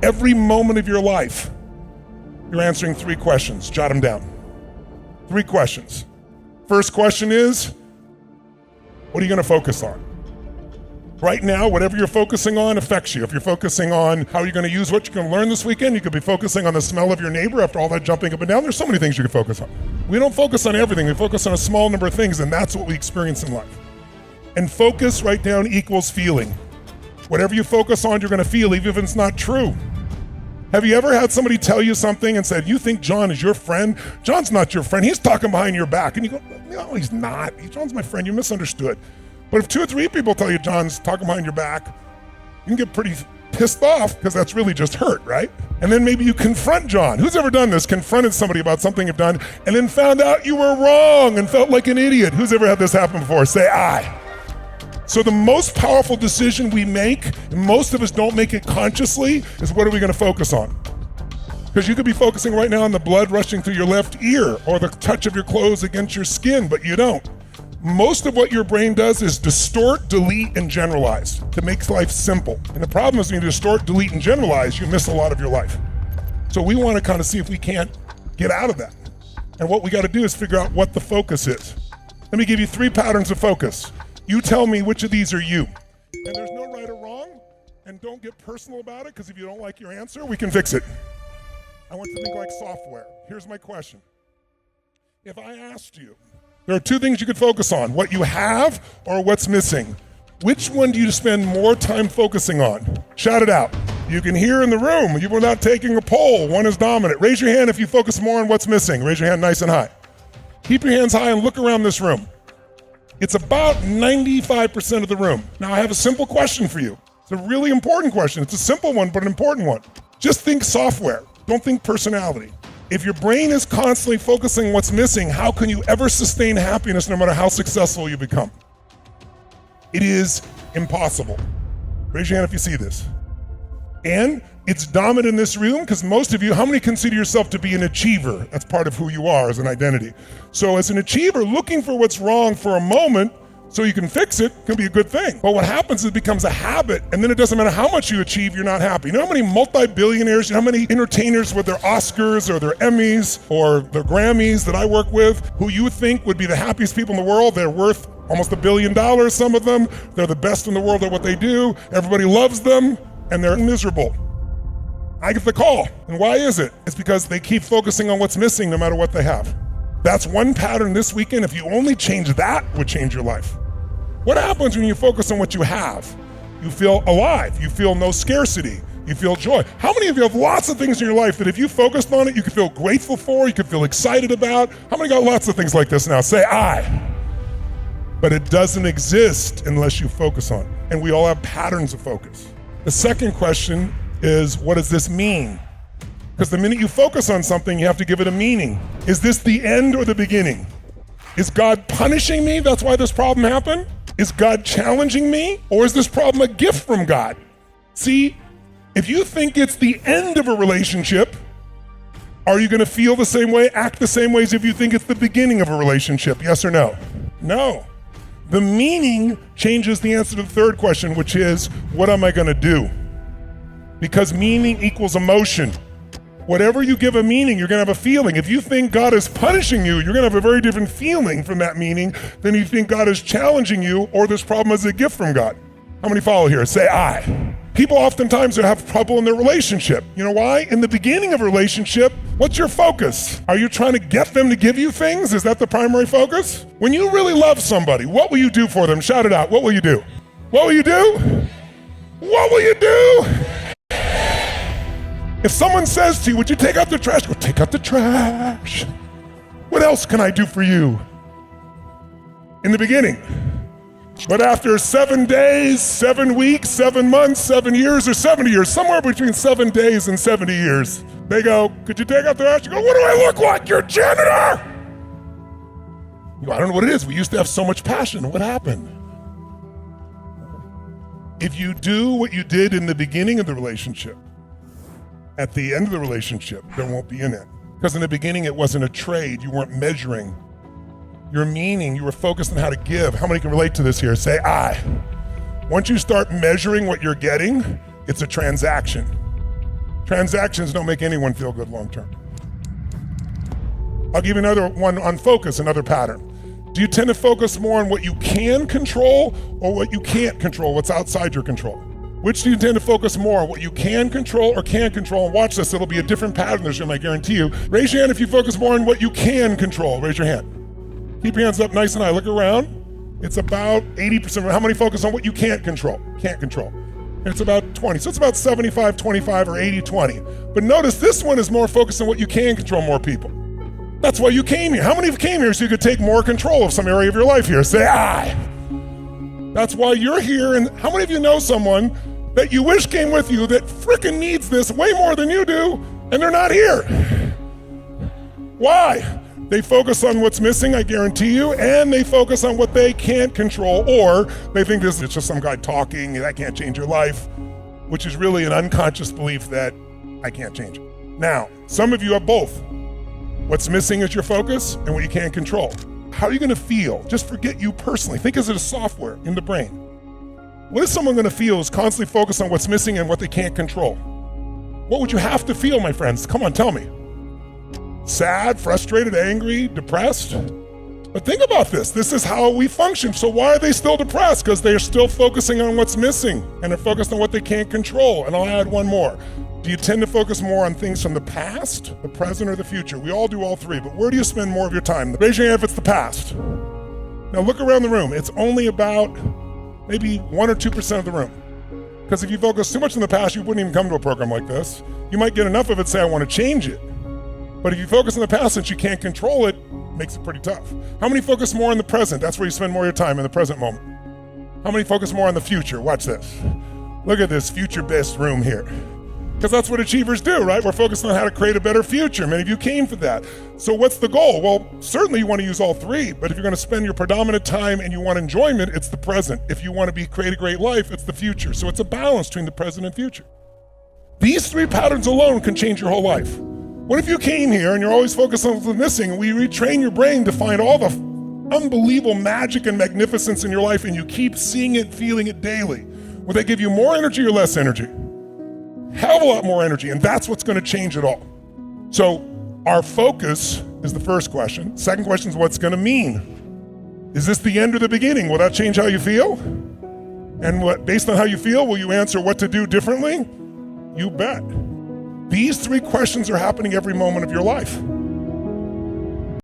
every moment of your life, you're answering 3 questions. Jot them down. 3 questions. First question is, what are you gonna focus on? Right now, whatever you're focusing on affects you. If you're focusing on how you're gonna use what you're gonna learn this weekend, you could be focusing on the smell of your neighbor after all that jumping up and down. There's so many things you can focus on. We don't focus on everything, we focus on a small number of things, and that's what we experience in life. And focus, write down, equals feeling. Whatever you focus on, you're gonna feel, even if it's not true. Have you ever had somebody tell you something and said, you think John is your friend? John's not your friend, he's talking behind your back. And you go, no, he's not. John's my friend, you misunderstood. But if 2 or 3 people tell you John's talking behind your back, you can get pretty pissed off because that's really just hurt, right? And then maybe you confront John. Who's ever done this? Confronted somebody about something you've done and then found out you were wrong and felt like an idiot. Who's ever had this happen before? Say aye. So the most powerful decision we make, and most of us don't make it consciously, is what are we gonna focus on? Because you could be focusing right now on the blood rushing through your left ear or the touch of your clothes against your skin, but you don't. Most of what your brain does is distort, delete, and generalize to make life simple. And the problem is when you distort, delete, and generalize, you miss a lot of your life. So we wanna kind of see if we can't get out of that. And what we gotta do is figure out what the focus is. Let me give you 3 patterns of focus. You tell me which of these are you. And there's no right or wrong, and don't get personal about it, because if you don't like your answer, we can fix it. I want you to think like software. Here's my question. If I asked you, there are 2 things you could focus on, what you have or what's missing. Which one do you spend more time focusing on? Shout it out. You can hear in the room, you were not taking a poll, one is dominant. Raise your hand if you focus more on what's missing. Raise your hand nice and high. Keep your hands high and look around this room. It's about 95% of the room. Now I have a simple question for you. It's a really important question. It's a simple one, but an important one. Just think software, don't think personality. If your brain is constantly focusing on what's missing, how can you ever sustain happiness no matter how successful you become? It is impossible. Raise your hand if you see this. And it's dominant in this room because most of you, how many consider yourself to be an achiever? That's part of who you are as an identity. So as an achiever, looking for what's wrong for a moment so you can fix it can be a good thing. But what happens is it becomes a habit, and then it doesn't matter how much you achieve, you're not happy. You know how many multi-billionaires, you know how many entertainers with their Oscars or their Emmys or their Grammys that I work with, who you think would be the happiest people in the world? They're worth almost $1 billion, some of them. They're the best in the world at what they do. Everybody loves them, and they're miserable. I get the call. And why is it? It's because they keep focusing on what's missing no matter what they have. That's one pattern this weekend. If you only change that, would change your life. What happens when you focus on what you have? You feel alive. You feel no scarcity. You feel joy. How many of you have lots of things in your life that if you focused on it, you could feel grateful for, you could feel excited about? How many got lots of things like this now? Say I. But it doesn't exist unless you focus on it. And we all have patterns of focus. The second question is, what does this mean? Because the minute you focus on something, you have to give it a meaning. Is this the end or the beginning? Is God punishing me? That's why this problem happened? Is God challenging me? Or is this problem a gift from God? See, if you think it's the end of a relationship, are you gonna feel the same way, act the same way as if you think it's the beginning of a relationship? Yes or no? No. The meaning changes the answer to the third question, which is, what am I gonna do? Because meaning equals emotion. Whatever you give a meaning, you're gonna have a feeling. If you think God is punishing you, you're gonna have a very different feeling from that meaning than you think God is challenging you or this problem is a gift from God. How many follow here? Say I. People oftentimes have trouble in their relationship. You know why? In the beginning of a relationship, what's your focus? Are you trying to get them to give you things? Is that the primary focus? When you really love somebody, what will you do for them? Shout it out. What will you do? What will you do? What will you do? If someone says to you, would you take out the trash? Go, take out the trash. What else can I do for you? In the beginning. But after 7 days, 7 weeks, 7 months, 7 years, or 70 years, somewhere between 7 days and 70 years, they go, could you take out the trash? You go, what do I look like? You're a janitor. You go, I don't know what it is. We used to have so much passion. What happened? If you do what you did in the beginning of the relationship, at the end of the relationship, there won't be in it. Because in the beginning, it wasn't a trade. You weren't measuring your meaning. You were focused on how to give. How many can relate to this here? Say I. Once you start measuring what you're getting, it's a transaction. Transactions don't make anyone feel good long term. I'll give you another one on focus, another pattern. Do you tend to focus more on what you can control or what you can't control, what's outside your control? Which do you tend to focus more on, what you can control or can't control? And watch this, it'll be a different pattern this year, I guarantee you. Raise your hand if you focus more on what you can control. Raise your hand. Keep your hands up nice and high. Look around. It's about 80%. How many focus on what you can't control? Can't control. It's about 20. So it's about 75-25 or 80-20. But notice this one is more focused on what you can control, more people. That's why you came here. How many of you came here so you could take more control of some area of your life here? Say, That's why you're here. And how many of you know someone that you wish came with you that frickin' needs this way more than you do, and they're not here? Why? They focus on what's missing, I guarantee you, and they focus on what they can't control, or they think this is just some guy talking, that can't change your life, which is really an unconscious belief that I can't change it. Now, some of you have both. What's missing is your focus and what you can't control. How are you gonna feel? Just forget you personally. Think of it as software in the brain. What is someone gonna feel who's constantly focused on what's missing and what they can't control? What would you have to feel, my friends? Come on, tell me. Sad, frustrated, angry, depressed? But think about this. This is how we function. So why are they still depressed? Because they're still focusing on what's missing and they're focused on what they can't control. And I'll add one more. Do you tend to focus more on things from the past, the present, or the future? We all do all three, but where do you spend more of your time? Raise your hand if it's the past. Now look around the room. It's only about maybe 1 or 2% of the room. Because if you focus too much on the past, you wouldn't even come to a program like this. You might get enough of it, say, I want to change it. But if you focus on the past, since you can't control it, makes it pretty tough. How many focus more on the present? That's where you spend more of your time, in the present moment. How many focus more on the future? Watch this. Look at this future-based room here. Because that's what achievers do, right? We're focused on how to create a better future. Many of you came for that. So what's the goal? Well, certainly you want to use all three, but if you're going to spend your predominant time and you want enjoyment, it's the present. If you want to create a great life, it's the future. So it's a balance between the present and future. These three patterns alone can change your whole life. What if you came here and you're always focused on what's missing, and we retrain your brain to find all the unbelievable magic and magnificence in your life, and you keep seeing it, feeling it daily? Will they give you more energy or less energy? Hell of a lot more energy, and that's what's going to change it all. So our focus is the first question. Second question is what's going to mean. Is this the end or the beginning? Will that change how you feel? And based on how you feel, will you answer what to do differently? You bet. These three questions are happening every moment of your life.